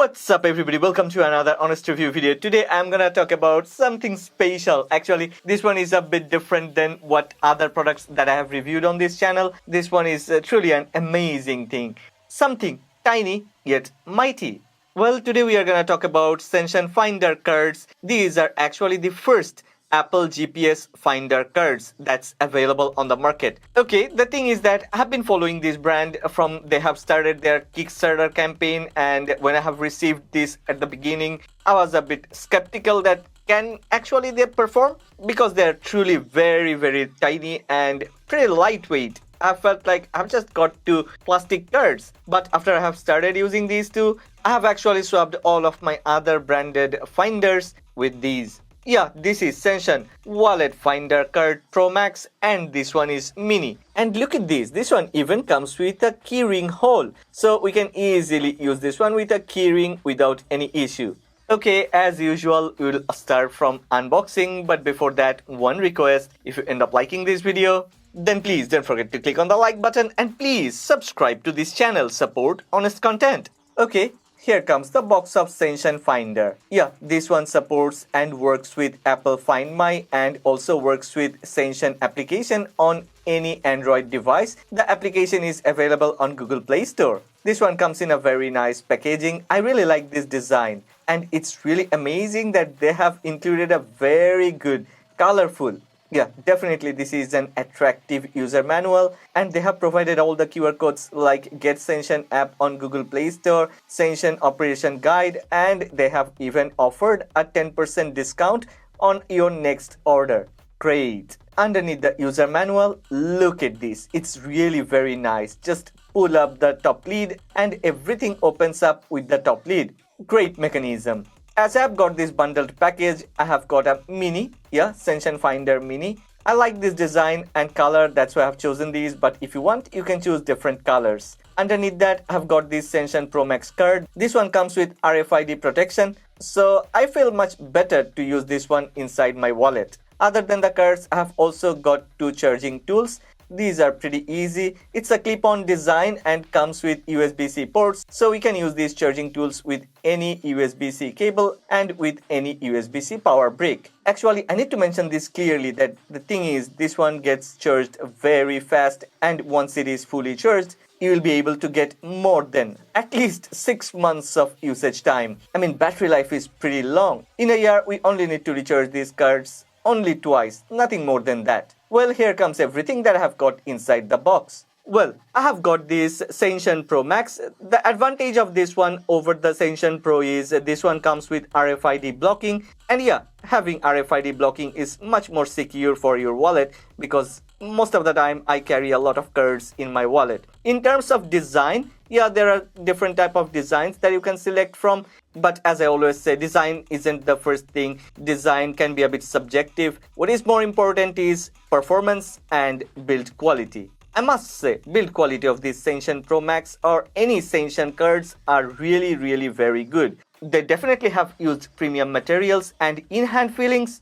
What's up everybody, welcome to another honest review video. Today I'm gonna talk about something special. Actually, this one is a bit different than what other products that I have reviewed on this channel. This one is truly an amazing thing. Something tiny yet mighty. Well, today we are gonna talk about Seinxon Finder cards. These are actually the first Apple GPS Finder cards that's available on the market. Okay, the thing is that I have been following this brand from they have started their Kickstarter campaign, and when I have received this at the beginning, I was a bit skeptical that can actually they perform, because they're truly very tiny and pretty lightweight. I felt like I've just got two plastic cards, but after I have started using these two, I have actually swapped all of my other branded finders with these. Yeah, this is Seinxon Wallet Finder Card Pro Max, and this one is Mini. And look at this one even comes with a keyring hole, so we can easily use this one with a keyring without any issue. Okay, as usual, we'll start from unboxing, but before that, one request: if you end up liking this video, then please don't forget to click on the like button, and please subscribe to this channel, support honest content. Okay, here comes the box of Seinxon Finder. Yeah, this one supports and works with Apple Find My and also works with Seinxon application on any Android device. The application is available on Google Play Store. This one comes in a very nice packaging. I really like this design, and it's really amazing that they have included a very good colorful. Yeah, definitely this is an attractive user manual, and they have provided all the QR codes like Get Seinxon app on Google Play Store, Seinxon operation guide, and they have even offered a 10% discount on your next order. Great. Underneath the user manual, look at this. It's really very nice. Just pull up the top lid and everything opens up with the top lid. Great mechanism. As I have got this bundled package, I have got a Mini, yeah, Seinxon Finder Mini. I like this design and color, that's why I have chosen these, but if you want, you can choose different colors. Underneath that, I have got this Seinxon Pro Max card. This one comes with RFID protection, so I feel much better to use this one inside my wallet. Other than the cards, I have also got two charging tools. These are pretty easy. It's a clip-on design and comes with USB-C ports, so we can use these charging tools with any USB-C cable and with any USB-C power brick. Actually, I need to mention this clearly that the thing is, this one gets charged very fast, and once it is fully charged, you will be able to get more than at least 6 months of usage time. I mean, battery life is pretty long. In a year, we only need to recharge these cards only twice, nothing more than that. Well, here comes everything that I have got inside the box. Well, I have got this Seinxon Pro Max. The advantage of this one over the Seinxon Pro is this one comes with RFID blocking. And yeah, having RFID blocking is much more secure for your wallet, because most of the time I carry a lot of cards in my wallet. In terms of design, yeah, there are different type of designs that you can select from. But as I always say, design isn't the first thing. Design can be a bit subjective. What is more important is performance and build quality. I must say, build quality of this Seinxon Pro Max or any Seinxon cards are really very good. They definitely have used premium materials, and in-hand feelings,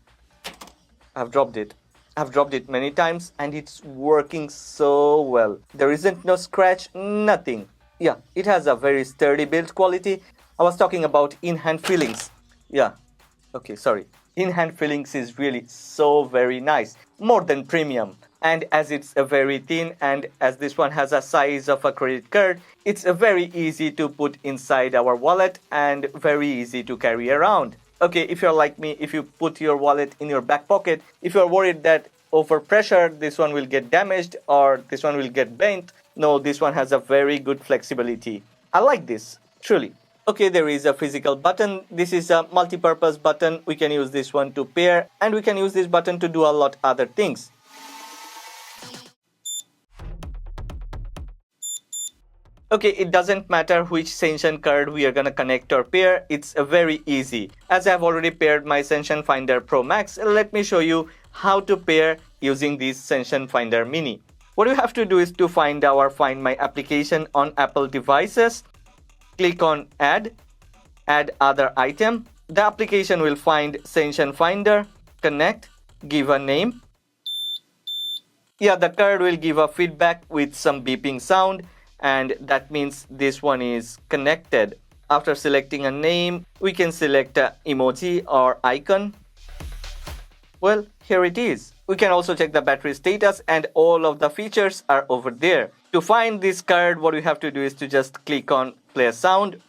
I've dropped it. I've dropped it many times and it's working so well. There isn't no scratch, nothing. Yeah, it has a very sturdy build quality. I was talking about in-hand feelings. Yeah, okay, sorry. In-hand feelings is really so very nice, more than premium. And as it's a very thin, and as this one has a size of a credit card, it's a very easy to put inside our wallet and very easy to carry around. Okay, if you're like me, if you put your wallet in your back pocket, if you're worried that over pressure this one will get damaged or this one will get bent, no, this one has a very good flexibility. I like this, truly. Okay, there is a physical button. This is a multi-purpose button. We can use this one to pair, and we can use this button to do a lot other things. Okay, it doesn't matter which Seinxon card we are gonna connect or pair, it's very easy. As I have already paired my Seinxon Finder Pro Max, let me show you how to pair using this Seinxon Finder Mini. What you have to do is to find our Find My application on Apple devices. Click on Add Other Item. The application will find Seinxon Finder, connect, give a name. Yeah, the card will give a feedback with some beeping sound, and that means this one is connected. After selecting a name, we can select an emoji or icon. Well, here it is. We can also check the battery status and all of the features are over there. To find this card, what we have to do is to just click on play a sound.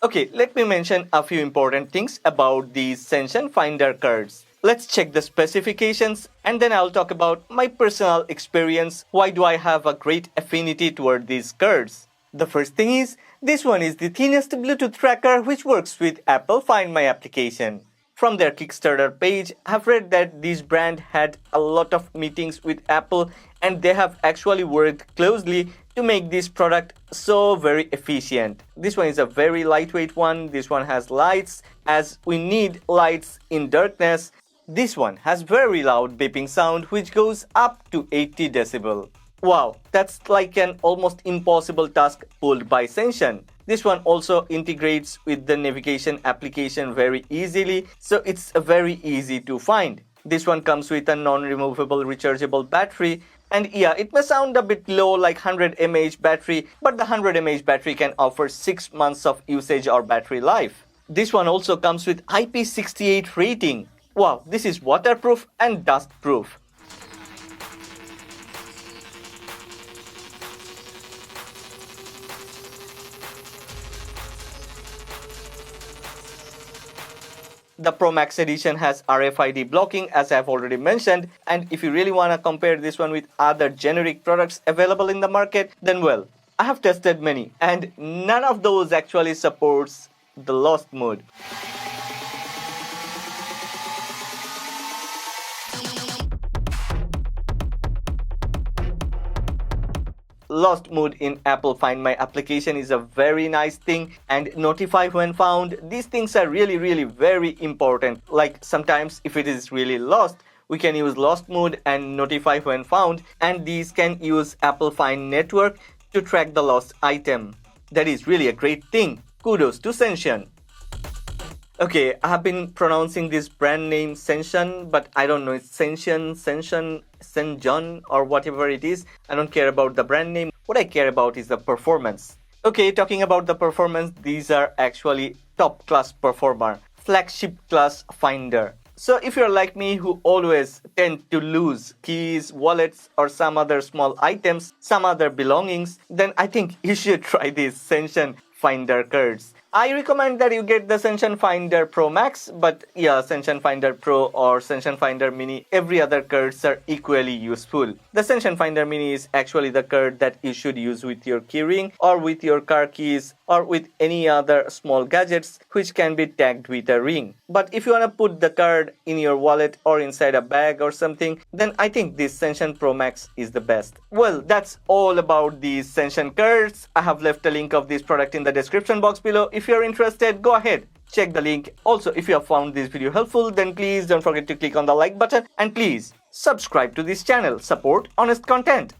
Okay, let me mention a few important things about these Seinxon Finder cards. Let's check the specifications and then I'll talk about my personal experience. Why do I have a great affinity toward these cards? The first thing is, this one is the thinnest Bluetooth tracker which works with Apple Find My application. From their Kickstarter page, I've read that this brand had a lot of meetings with Apple and they have actually worked closely to make this product so very efficient. This one is a very lightweight one. This one has lights as we need lights in darkness. This one has very loud beeping sound which goes up to 80 decibel. Wow, that's like an almost impossible task pulled by Seinxon. This one also integrates with the navigation application very easily, so it's very easy to find. This one comes with a non-removable rechargeable battery, and yeah, it may sound a bit low like 100 mAh battery, but the 100 mAh battery can offer 6 months of usage or battery life. This one also comes with IP68 rating. Wow, this is waterproof and dustproof. The Pro Max edition has RFID blocking as I've already mentioned, and if you really want to compare this one with other generic products available in the market, then well, I have tested many and none of those actually supports the lost mode. Lost mode in Apple Find My application is a very nice thing, and notify when found. These things are really very important. Like sometimes if it is really lost, we can use lost mode and notify when found, and these can use Apple Find Network to track the lost item. That is really a great thing. Kudos to Seinxon. Okay, I have been pronouncing this brand name Seinxon, but I don't know, it's Seinxon, or whatever it is. I don't care about the brand name. What I care about is the performance. Okay, talking about the performance, these are actually top class performer, flagship class finder. So if you're like me who always tend to lose keys, wallets or some other small items, some other belongings, then I think you should try these Seinxon Finder cards. I recommend that you get the Seinxon Finder Pro Max, but yeah, Seinxon Finder Pro or Seinxon Finder Mini, every other cards are equally useful. The Seinxon Finder Mini is actually the card that you should use with your keyring or with your car keys or with any other small gadgets which can be tagged with a ring. But if you want to put the card in your wallet or inside a bag or something, then I think this Seinxon Pro Max is the best. Well, that's all about these Seinxon cards. I have left a link of this product in the description box below. If you're interested, go ahead, check the link. Also, if you have found this video helpful, then please don't forget to click on the like button and please subscribe to this channel. Support honest content.